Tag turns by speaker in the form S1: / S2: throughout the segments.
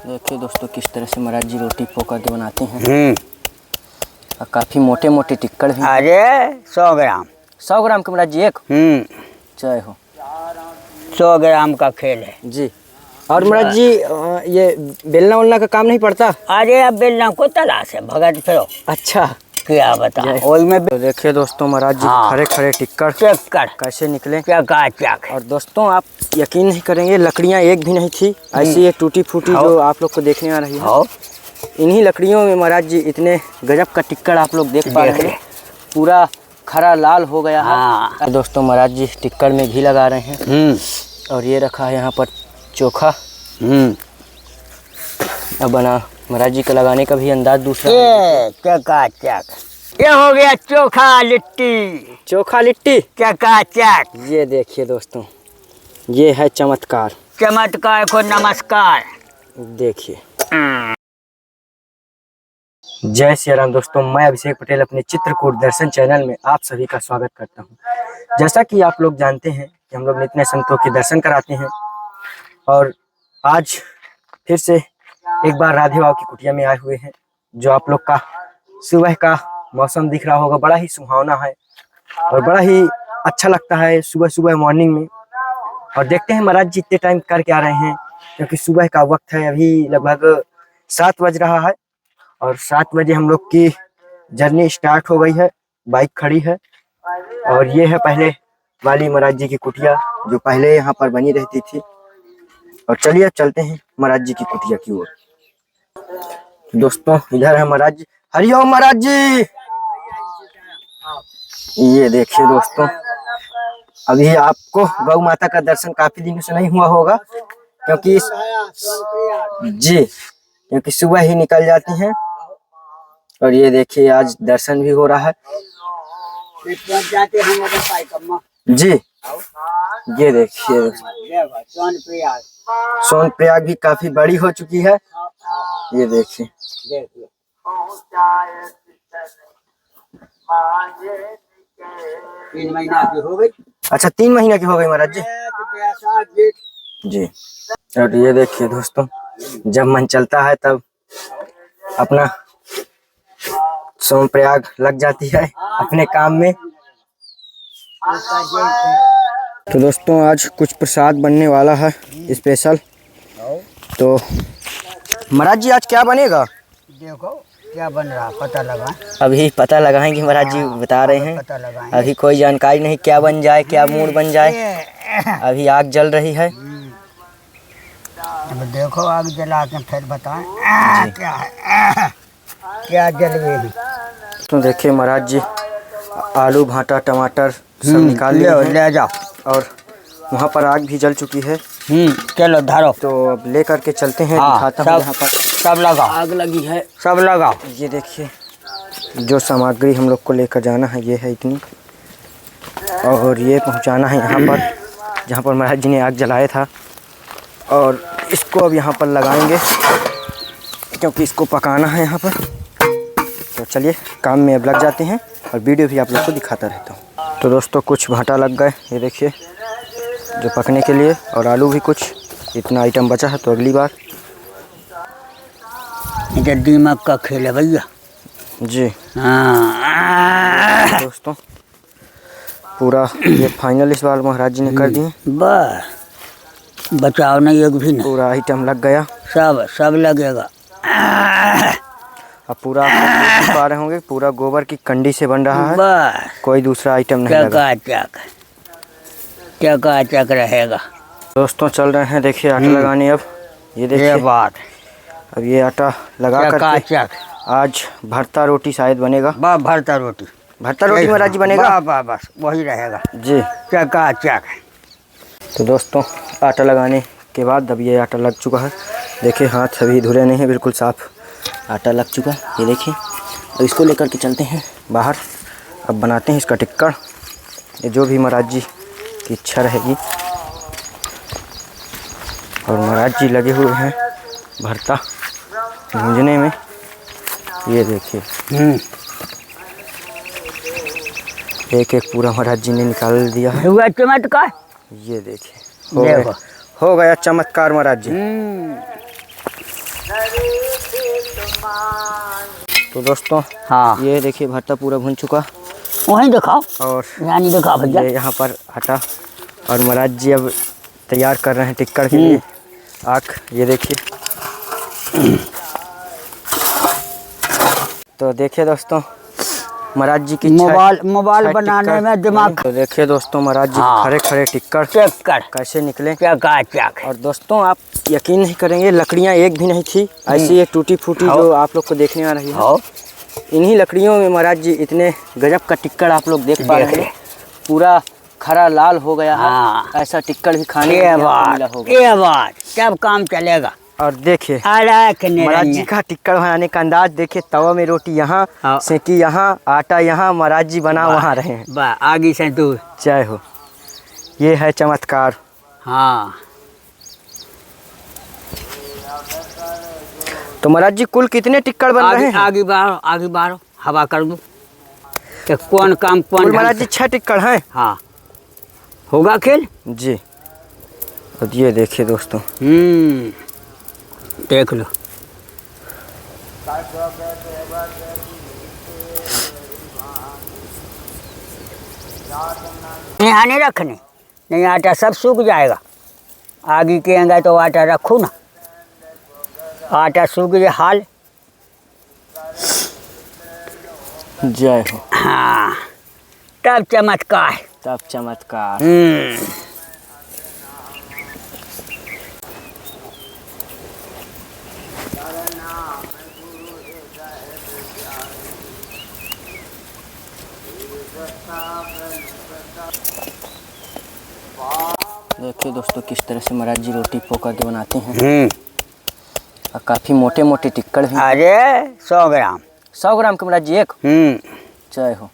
S1: देखिए दोस्तों किस तरह से महाराज जी रोटी पोका के बनाते हैं। और काफ़ी मोटे मोटे टिक्कड़ भी।
S2: अरे 100 ग्राम
S1: 100 ग्राम के महाराज जी एक। जय हो।
S2: 100 ग्राम का खेल है
S1: जी। और महाराज जी ये बेलना उलना का काम नहीं पड़ता?
S2: अरे अब बेलना को तलाश है भगत फिरो।
S1: अच्छा
S2: क्या बता वही में।
S1: तो देखिए दोस्तों महाराज जी खड़े खड़े टिक्कड़ कैसे निकले। और दोस्तों आप यकीन नहीं करेंगे, लकड़ियाँ एक भी नहीं थी, ऐसी ये टूटी फूटी जो आप लोग को देखने आ रही है। इन्हीं लकड़ियों में महाराज जी इतने गजब का टिक्कड़ आप लोग देख पा रहे हैं, पूरा खरा लाल हो गया है। दोस्तों महाराज जी टिक्कड़ में घी लगा रहे हैं। और ये रखा है यहाँ पर चोखा। अब बना महाराज जी का लगाने का भी अंदाज दूसरा।
S2: ये हो गया चोखा लिट्टी।
S1: चोखा लिट्टी
S2: चकाचक।
S1: ये देखिए दोस्तों, ये है चमत्कार।
S2: चमत्कार को नमस्कार।
S1: देखिए। जय श्री राम दोस्तों, मैं अभिषेक पटेल अपने चित्रकूट दर्शन चैनल में आप सभी का स्वागत करता हूं। जैसा कि आप लोग जानते हैं कि हम लोग नित्य संतों के दर्शन कराते हैं, और आज फिर से एक बार राधे बाबा की कुटिया में आए हुए हैं। जो आप लोग का सुबह का मौसम दिख रहा होगा, बड़ा ही सुहावना है और बड़ा ही अच्छा लगता है सुबह सुबह मॉर्निंग में। और देखते हैं महाराज जी इतने टाइम करके आ रहे हैं, क्योंकि सुबह का वक्त है, अभी लगभग 7 बज रहा है। और 7 बजे हम लोग की जर्नी स्टार्ट हो गई है, बाइक खड़ी है। और ये है पहले वाली महाराज जी की कुटिया, जो पहले यहाँ पर बनी रहती थी। और चलिए अब चलते हैं महाराज जी की कुटिया की ओर। दोस्तों इधर है महाराज जी। हरिओम महाराज जी। ये देखिए दोस्तों, अभी आपको गौ माता का दर्शन काफी दिनों से नहीं हुआ होगा, क्योंकि सुबह ही निकल जाती हैं। और ये देखिए आज दर्शन भी हो रहा है जी। ये देखिए सोनप्रयाग भी काफी बड़ी हो चुकी है। ये देखिए। अच्छा 3 महीना की हो गई महाराज जी। और ये देखिए दोस्तों, जब मन चलता है तब अपना सोनप्रयाग लग जाती है अपने काम में। तो दोस्तों आज कुछ प्रसाद बनने वाला है स्पेशल। तो महाराज जी आज क्या बनेगा?
S2: देखो क्या बन रहा पता लगा।
S1: अभी पता लगाएंगे, महाराज जी बता रहे हैं। अभी कोई जानकारी नहीं क्या बन जाए, क्या मूड बन जाए। अभी आग जल रही है।
S2: अब देखो आग जला के फिर बताएं क्या है, क्या जल गई।
S1: तो देखिए महाराज जी आलू भाटा टमाटर सब निकाल ले जाओ। और वहाँ पर आग भी जल चुकी है।
S2: चलो धारो।
S1: तो अब ले करके चलते हैं, दिखाता हूँ। यहाँ पर
S2: सब लगाओ,
S1: आग लगी है,
S2: सब लगाओ।
S1: ये देखिए जो सामग्री हम लोग को लेकर जाना है ये है इतनी। और ये पहुँचाना है यहाँ पर जहाँ पर महाराज जी ने आग जलाया था। और इसको अब यहाँ पर लगाएंगे, क्योंकि इसको पकाना है यहाँ पर। तो चलिए काम में अब लग जाते हैं, और वीडियो भी आप लोग को दिखाता रहता हूँ। तो दोस्तों कुछ भाटा लग गए, ये देखिए जो पकने के लिए, और आलू भी कुछ। इतना आइटम बचा है, तो अगली बार।
S2: इधर दीमक का खेल है भैया
S1: जी। दोस्तों पूरा ये फाइनल इस बार महाराज जी ने कर दिए।
S2: बस बचाओ नहीं, एक भी नहीं।
S1: पूरा आइटम लग गया,
S2: सब लगेगा।
S1: अब पूरा आप देख पा रहे होंगे, पूरा गोबर की कंडी से बन रहा है, कोई दूसरा आइटम नहीं लगा।
S2: चकाचक रहेगा।
S1: दोस्तों चल रहे हैं देखिए आटा लगाने। अब ये देखिए
S2: बात,
S1: अब ये आटा लगा करके आज भरता रोटी शायद बनेगा।
S2: भरता रोटी
S1: महाराज जी बनेगा।
S2: बस वही रहेगा
S1: जी।
S2: चकाचक।
S1: तो दोस्तों आटा लगाने के बाद अब ये आटा लग चुका है। देखिए हाथ अभी धुले नहीं है, बिल्कुल साफ आटा लग चुका है। ये देखिए अब इसको लेकर के चलते हैं बाहर। अब बनाते हैं इसका टिक्कड़। ये जो भी महाराज जी की इच्छा रहेगी। और महाराज जी लगे हुए हैं भरता भूंजने में। ये देखिए एक एक पूरा महाराज जी ने निकाल दिया है।
S2: हुआ चमत्कार।
S1: ये देखिए हो गया चमत्कार महाराज जी। तो दोस्तों
S2: हाँ
S1: ये देखिए भरता पूरा भुन चुका
S2: वहीं दिखाओ,
S1: और
S2: यहाँ नहीं दिखा भैया।
S1: ये यहाँ पर हटा और महाराज जी अब तैयार कर रहे हैं टिक्कड़ के लिए आँख। ये देखिए। तो देखिए दोस्तों महाराज जी की
S2: मोबाइल बनाने में दिमाग।
S1: तो देखिए दोस्तों महाराज जी
S2: हाँ।
S1: खड़े खड़े टिक्कड़ कैसे निकले।
S2: क्या कहा क्या।
S1: और दोस्तों आप यकीन नहीं करेंगे, लकड़ियाँ एक भी नहीं थी, ऐसी ये टूटी फूटी जो आप लोग को देखने आ रही है। इन्हीं लकड़ियों में महाराज जी इतने गजब का टिक्कड़ आप लोग देख पा रहे हैं, पूरा खरा लाल हो गया है। ऐसा टिक्कड़ भी खाने को मिला होगा।
S2: ये बात तब काम चलेगा।
S1: और देखिए महाराज जी का टिक्कड़ बनाने का अंदाज देखिए, तवा में रोटी यहाँ, सेकी यहाँ, आटा यहाँ, महाराज जी बना वहाँ रहे हैं।
S2: आगे से दूर
S1: जय हो। ये है चमत्कार।
S2: हाँ
S1: तो महाराज जी कुल कितने टिक्कड़ बन रहे हैं?
S2: आगे बारो हवा कर दूं कि कौन काम कौन।
S1: महाराज जी 6 टिक्कड़ हैं।
S2: हाँ होगा खेल
S1: जी। और ये देखिए दोस्तों,
S2: देख लो। यहाँ नहीं रखने, नहीं आटा सब सूख जाएगा। आगे कहेंगे तो आटा रखो ना, आटा सूख जाए हाल।
S1: जय हो।
S2: हाँ तब चमत्कार।
S1: तब चमत्कार। देखिए दोस्तों किस तरह से महाराज जी रोटी पोका के बनाते हैं। और काफी मोटे मोटे टिक्कड़ भी।
S2: अरे 100 ग्राम
S1: 100 ग्राम का महाराज जी एक। जय हो।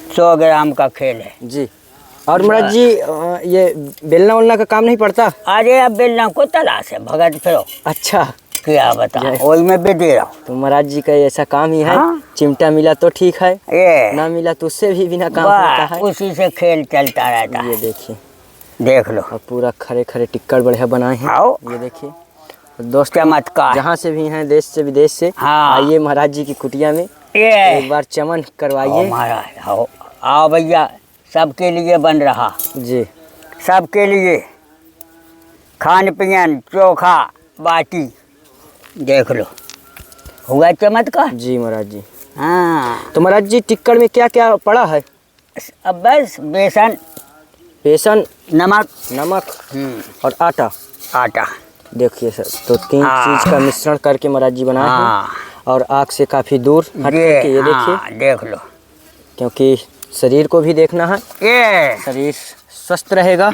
S2: 100 ग्राम का खेल है
S1: जी। और महाराज जी ये बेलना उलना का काम नहीं पड़ता?
S2: अरे अब बेलना को तलाश है, भगत फिरो।
S1: अच्छा
S2: क्या बता, वही मैं भी दे रहा हूँ।
S1: तो महाराज जी का ऐसा काम ही है।
S2: हाँ?
S1: चिमटा मिला तो ठीक है,
S2: ये
S1: ना मिला तो उससे भी बिना काम होता है।
S2: उसी से खेल चलता रहता है।
S1: ये देखिए,
S2: देख लो।
S1: और पूरा खरे खरे टिक्कड़ बढ़िया बनाए हैं। ये देखिए दोस्तों,
S2: चमत्कार।
S1: जहाँ से भी हैं, देश से विदेश से, आइए महाराज जी की कुटिया में एक बार चमन करवाइए।
S2: महाराज आओ भैया, सबके लिए बन रहा
S1: जी,
S2: सबके लिए खान पियन चोखा बाटी। देख लो हुआ चमत्कार।
S1: जी महाराज जी।
S2: हाँ
S1: तो महाराज जी टिक्कड़ में क्या क्या पड़ा है?
S2: अब बस बेसन नमक
S1: और आटा। देखिए सर, तो 3 चीज का मिश्रण करके महाराज जी बनाए हैं। और आग से काफी दूर हट के ये देखिए। देख लो, क्योंकि शरीर को भी देखना है। ये शरीर स्वस्थ रहेगा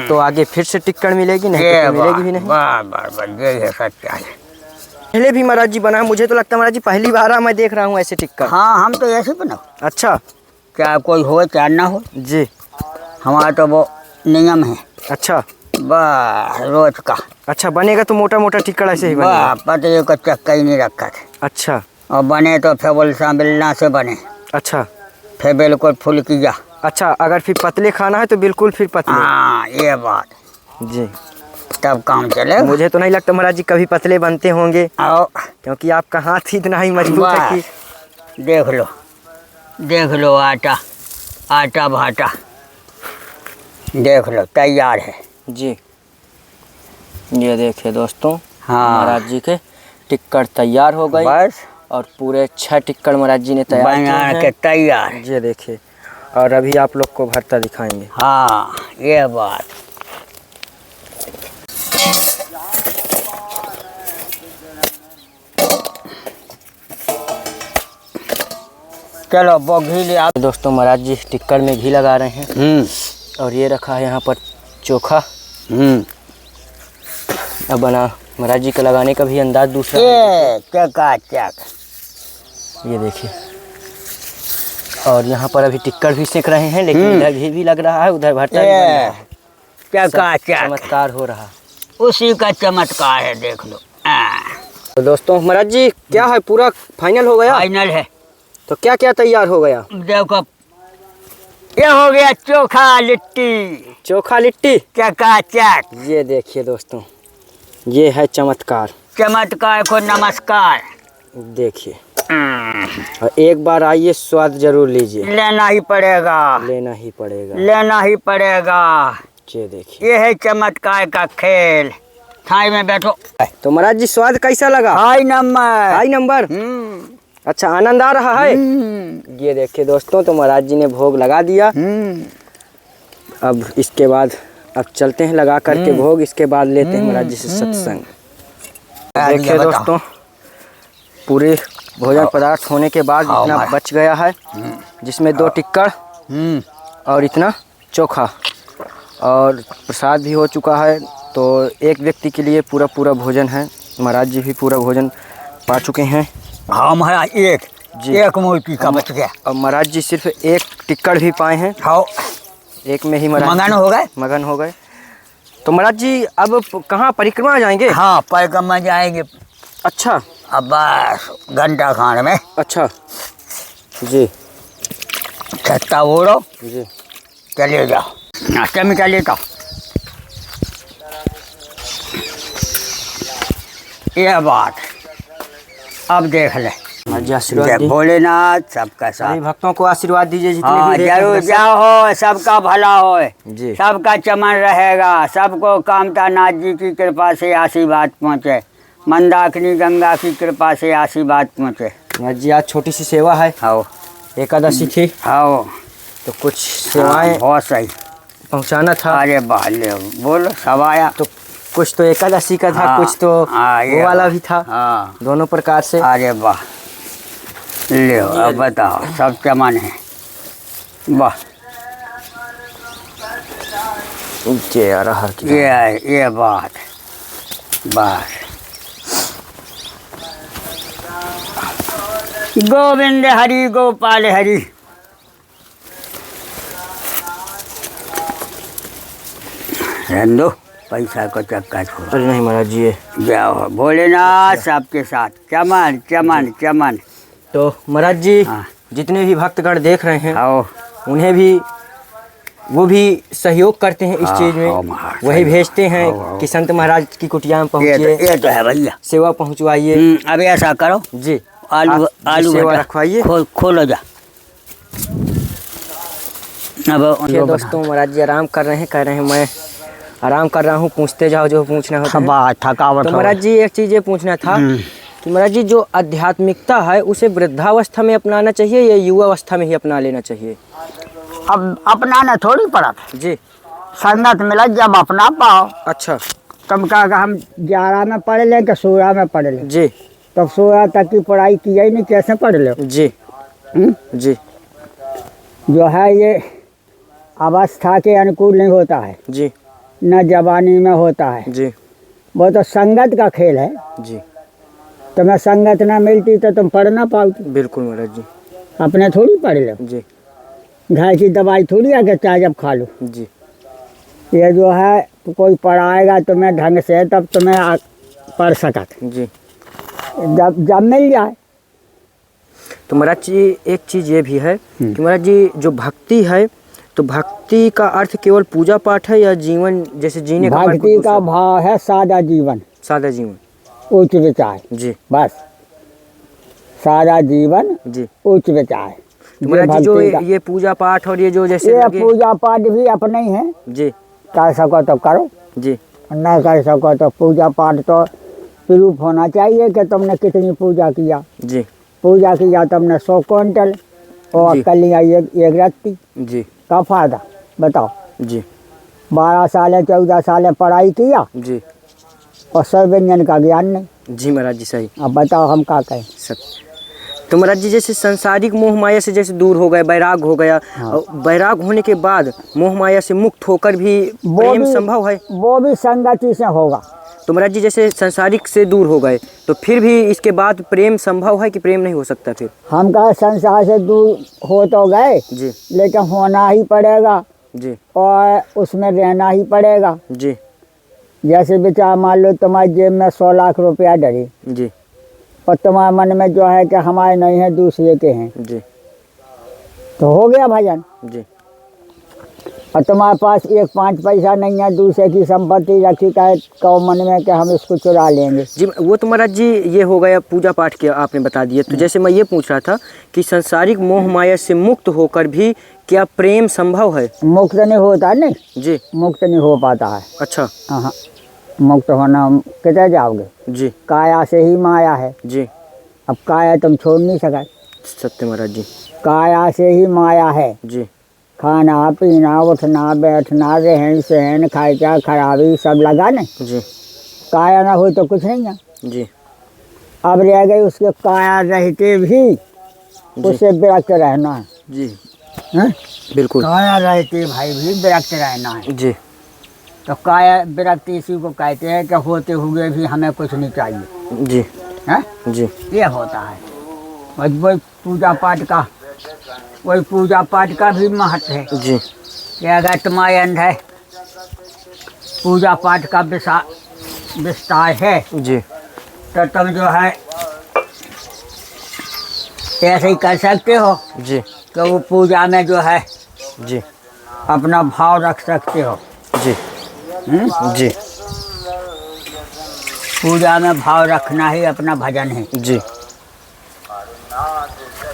S1: तो आगे फिर से टिक्कड़ मिलेगी, नहीं तो मिलेगी भी नहीं। बार यही है सच्चाई। पहले भी महाराज जी बना, मुझे तो लगता है महाराज जी पहली बार मैं देख रहा हूँ ऐसे टिक्कड़।
S2: हाँ हम तो ऐसे बनाओ।
S1: अच्छा,
S2: क्या कोई हो चाहे ना हो
S1: जी,
S2: हमारा तो वो नियम है।
S1: अच्छा
S2: बस रोज का।
S1: अच्छा, बनेगा तो मोटा मोटा टिक्कड़ ऐसे ही बनेगा?
S2: पतले का चक्का ही नहीं रखा था।
S1: अच्छा,
S2: और बने तो फिर बोलसा बेलना से बने।
S1: अच्छा,
S2: फिर बिल्कुल फुल किया।
S1: अच्छा, अगर फिर पतले खाना है तो बिल्कुल फिर पतले।
S2: हाँ ये बात
S1: जी,
S2: तब काम चलेगा।
S1: मुझे तो नहीं लगता महाराज जी कभी पतले बनते होंगे, क्योंकि आपका हाथ ही इतना ही मजबूत है कि। देख लो आटा भाटा देख लो तैयार है जी। ये देखिए दोस्तों,
S2: हाँ
S1: महाराज जी के टिक्कड़ तैयार हो गए
S2: बस।
S1: और पूरे 6 टिक्कड़ महाराज जी ने तैयार
S2: के तैयार।
S1: ये देखिए, और अभी आप लोग को भरता दिखाएंगे।
S2: हाँ ये बात। चलो वो घी ले आओ।
S1: दोस्तों महाराज जी टिक्कड़ में घी लगा रहे हैं। और ये रखा है यहाँ पर चोखा। अब बना महाराज जी का लगाने का भी अंदाज दूसरा है। ये देखिए, और यहाँ पर अभी टिक्कड़ भी सेक रहे हैं, लेकिन इधर घी भी लग रहा है, उधर भरता भी बन रहा है। चमत्कार हो रहा,
S2: उसी का चमत्कार है। देख लो।
S1: तो दोस्तों महाराज जी क्या है, पूरा फाइनल हो गया?
S2: फाइनल है।
S1: तो क्या क्या तैयार हो गया?
S2: देखो ये हो गया चोखा लिट्टी।
S1: चोखा लिट्टी
S2: चकाचक।
S1: ये देखिए दोस्तों, ये है चमत्कार।
S2: चमत्कार को नमस्कार।
S1: देखिए, और एक बार आइए, स्वाद जरूर लीजिए।
S2: लेना ही पड़ेगा,
S1: लेना ही पड़ेगा,
S2: लेना ही पड़ेगा।
S1: ये देखिए,
S2: ये है चमत्कार का खेल। थाई में बैठो।
S1: तो महाराज जी स्वाद कैसा लगा?
S2: High number.
S1: High number. अच्छा, आनंद आ रहा है। ये देखिए दोस्तों, तो महाराज जी ने भोग लगा दिया। अब इसके बाद अब चलते हैं लगा करके भोग, इसके बाद लेते हैं महाराज जी से सत्संग। देखिए दोस्तों, पूरे भोजन पदार्थ होने के बाद इतना बच गया है, जिसमें 2 टिक्कड़ और इतना चोखा, और प्रसाद भी हो चुका है। तो एक व्यक्ति के लिए पूरा पूरा भोजन है। महाराज जी भी पूरा भोजन पा चुके हैं।
S2: हाँ महाराज, एक मूर्ति का बच गया।
S1: और महाराज जी सिर्फ 1 टिक्कड़ भी पाए हैं।
S2: हाँ,
S1: एक में ही महाराज
S2: मगन हो गए।
S1: मगन हो गए। तो महाराज जी अब कहाँ परिक्रमा जाएंगे?
S2: हाँ, परिक्रमा जाएंगे।
S1: अच्छा,
S2: अब बस घंटा खाने में।
S1: अच्छा जी,
S2: छत्ता ओढ़ो,
S1: जी
S2: चले जाओ। नाश्ता में क्या लेता? ये बात अब देख ले।
S1: महाराज जी आशीर्वाद
S2: जय
S1: दी।
S2: भोलेनाथ, सबका
S1: सभी
S2: साथ।
S1: भक्तों को आशीर्वाद दीजिए, जितने
S2: हाँ,
S1: भी देख रहे हैं
S2: जरूर
S1: दर्शक।
S2: जाओ, सबका भला हो,
S1: जी।
S2: सबका चमन रहेगा, सबको कामता नाथ जी की कृपा से आशीर्वाद पहुँचे, मंदाकिनी गंगा की कृपा से आशीर्वाद पहुँचे।
S1: महाराज जी आज छोटी सी सेवा है,
S2: आओ
S1: एकादशी थी,
S2: आओ।
S1: तो कुछ सेवाएं
S2: बहुत सही।
S1: पहुंचाना था।
S2: अरे बाले, बोलो सब आया।
S1: तो कुछ तो एकादशी का था,
S2: हाँ,
S1: कुछ तो
S2: हाँ, ये
S1: वो वाला
S2: वाह।
S1: भी था।
S2: हाँ,
S1: दोनों प्रकार से।
S2: अरे वाह, ले अब बताओ, सब चमन है। वाह,
S1: जय हर की।
S2: ये है, ये बात बस। गोविंद हरि गोपाल हरि। रहने दो, पैसा को चक्का छोड़ो।
S1: अरे नहीं महाराज जी, ये
S2: जाओ, भोलेनाथ सबके साथ, चमन चमन चमन।
S1: तो महाराज जी
S2: हाँ।
S1: जितने भी भक्तगण देख रहे हैं,
S2: आओ,
S1: उन्हें भी वो भी सहयोग करते हैं इस
S2: हाँ,
S1: चीज़
S2: हाँ,
S1: में।
S2: महाराज,
S1: वही
S2: सही
S1: भेजते
S2: बात।
S1: हैं
S2: हाँ, हाँ।
S1: कि संत महाराज की कुटिया में
S2: ये
S1: पहुँचिए,
S2: तो है भैया।
S1: सेवा पहुँचवाइए।
S2: अब ऐसा करो,
S1: जी,
S2: आलू
S1: आप
S2: आलू
S1: सेवा
S2: भटा
S1: रखवाइए।
S2: खोलो जा। अब
S1: ये दोस्तों महाराज जी आराम कर रहे हैं, कह रहे हैं मैं आराम कर रहा हूँ, पूछते जाओ जो पूछना होता है।
S2: थकावट
S1: तो
S2: हो
S1: महाराज जी एक चीज़ ये पूछना था कि महाराज जी जो आध्यात्मिकता है उसे वृद्धावस्था में अपनाना चाहिए या युवावस्था में ही अपना लेना चाहिए?
S2: अब अपनाना थोड़ी पड़ा।
S1: जी।
S2: संगत मिला जब अपना पाओ।
S1: अच्छा
S2: तुम कहा हम 11 में पढ़ लें कि 16 में पढ़ लें?
S1: जी।
S2: तब 16 तक की पढ़ाई किया ही नहीं, कैसे पढ़ लो?
S1: जी। जी।
S2: जो है ये अवस्था के अनुकूल नहीं होता है,
S1: जी।
S2: न जवानी में होता है।
S1: जी।
S2: वो तो संगत का खेल है।
S1: जी।
S2: तुम्हें संगत ना मिलती तो तुम पढ़ ना पाओगी।
S1: बिल्कुल महाराज जी।
S2: अपने थोड़ी पढ़ लो।
S1: जी।
S2: घर की दवाई थोड़ी आके चाहे जब खा लो।
S1: जी।
S2: ये जो है तो कोई पढ़ाएगा तुम्हें ढंग से तब तुम्हें पढ़ सकत।
S1: जी।
S2: जब मिल जाए।
S1: तो महाराज जी एक चीज़ ये भी है कि महाराज जी जो भक्ति है, तो भक्ति का अर्थ केवल पूजा पाठ है या जीवन जैसे जीने का?
S2: भक्ति का भाव है सादा जीवन,
S1: सादा जीवन,
S2: उच्च विचार।
S1: जी।
S2: बस सादा जीवन,
S1: जी।
S2: उच्च विचार।
S1: तो महाराज जी जो ये पूजा पाठ और ये जो जैसे
S2: ये
S1: लगे-
S2: पूजा पाठ भी अपने ही है।
S1: जी।
S2: कर सको तो करो,
S1: जी।
S2: न कर सको तो पूजा पाठ तो प्रूफ होना चाहिए कि तुमने कितनी पूजा किया।
S1: जी।
S2: पूजा किया तुमने 100 क्विंटल और
S1: जी।
S2: कर लिया एक रत्ती,
S1: जी।
S2: का फायदा बताओ?
S1: जी।
S2: 12 साल 14 साल पढ़ाई किया
S1: जी।
S2: और सब व्यंजन का ज्ञान नहीं।
S1: जी महाराज जी सही।
S2: अब बताओ हम क्या कहें?
S1: सब। तो महाराज जी जैसे सांसारिक मोह माया से जैसे दूर हो गए, वैराग हो गया, और वैराग होने के बाद मोह माया से मुक्त होकर भी प्रेम संभव है?
S2: वो भी संगति से होगा।
S1: तो महाराज जी जैसे सांसारिक से दूर हो गए तो फिर भी इसके बाद प्रेम संभव है कि प्रेम नहीं हो सकता फिर?
S2: हम कहा संसार से दूर हो तो गए,
S1: जी।
S2: लेकिन होना ही पड़ेगा
S1: जी।
S2: और उसमें रहना ही पड़ेगा।
S1: जी।
S2: जैसे बेचारा मान लो तुम्हारी जेब में 100 लाख रुपया डरी
S1: जी।
S2: और तुम्हारे मन में जो है कि हमारे नहीं है दूसरे के हैं,
S1: जी।
S2: तो हो गया भजन।
S1: जी।
S2: और तुम्हारे पास एक 5 पैसा नहीं है, दूसरे की संपत्ति रखी का कहो मन में कि हम इसको चुरा लेंगे।
S1: जी वो तो महाराज जी ये हो गया पूजा पाठ के आपने बता दिया। तो जैसे मैं ये पूछ रहा था कि सांसारिक मोह माया से मुक्त होकर भी क्या प्रेम संभव है?
S2: मुक्त नहीं होता, नहीं
S1: जी
S2: मुक्त नहीं हो पाता है।
S1: अच्छा
S2: हाँ, मुक्त होना किधर जाओगे?
S1: जी
S2: काया से ही माया है।
S1: जी
S2: अब काया तुम छोड़ नहीं सका।
S1: सत्य महाराज जी।
S2: काया से ही माया है।
S1: जी
S2: खाना पीना उठना बैठना रहन सहन खर्चा खराबी सब लगा नहीं।
S1: जी
S2: काया ना हो तो कुछ नहीं है।
S1: जी
S2: अब रह गई उसके काया रहते भी उससे विरक्त रहना है।
S1: जी
S2: हैं?
S1: बिल्कुल।
S2: काया रहते भाई भी विरक्त रहना है।
S1: जी
S2: तो काया विरक्त इसी को कहते हैं कि होते हुए भी हमें कुछ नहीं चाहिए।
S1: जी
S2: हैं?
S1: जी
S2: ये होता है। वही पूजा पाठ का भी महत्व है
S1: जी
S2: कि अगर तुम्हारे अंदर पूजा पाठ का विस्तार है
S1: जी
S2: तो तुम जो है ऐसे ही कर सकते हो
S1: जी
S2: कि वो पूजा में जो है
S1: जी
S2: अपना भाव रख सकते हो।
S1: जी जी
S2: पूजा में भाव रखना ही अपना भजन है।
S1: जी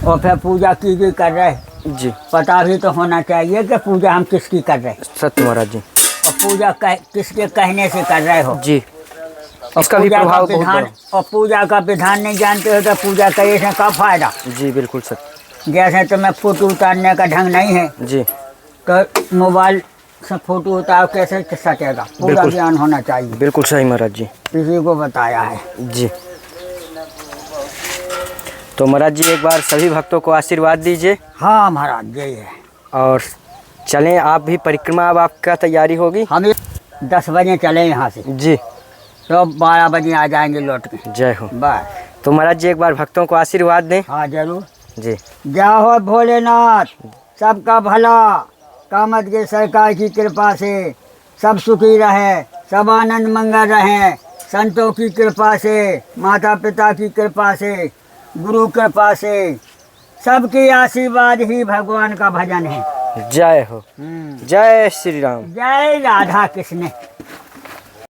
S2: और फिर पूजा की कर रहे
S1: जी
S2: पता भी तो होना चाहिए कि पूजा हम किसकी कर रहे हैं।
S1: सत्य महाराज जी।
S2: और पूजा किसके कहने से कर रहे हो।
S1: जी
S2: और
S1: इसका भी
S2: पूजा का
S1: प्रभाव बहुत
S2: विधान
S1: बड़ा।
S2: और पूजा का विधान नहीं जानते हो तो पूजा करने से क्या फायदा।
S1: जी बिल्कुल सत्य।
S2: जैसे तुम्हें फोटो उतारने का ढंग नहीं है
S1: जी
S2: तो मोबाइल से फोटो उतार कैसे सकेगा। पूरा
S1: बिल्कुल।
S2: ज्ञान होना चाहिए।
S1: बिल्कुल सही महाराज जी।
S2: किसी को बताया है।
S1: जी तो महाराज जी एक बार सभी भक्तों को आशीर्वाद दीजिए।
S2: हाँ महाराज यही है।
S1: और चलें आप भी परिक्रमा अब आपका तैयारी होगी।
S2: हम 10 बजे चले यहाँ से
S1: जी
S2: तो 12 बजे आ जाएंगे लौट के।
S1: जय हो।
S2: बस।
S1: तो महाराज जी एक बार भक्तों को आशीर्वाद दें।
S2: हाँ जरूर।
S1: जी
S2: जय हो भोलेनाथ, सबका भला कामत के सरकार की कृपा से सब सुखी रहे, सब आनंद मंगल रहें। संतों की कृपा से, माता पिता की कृपा से, गुरु कृपा से, सबकी आशीर्वाद ही भगवान का भजन है।
S1: जय हो। जय श्री राम।
S2: जय राधा कृष्ण।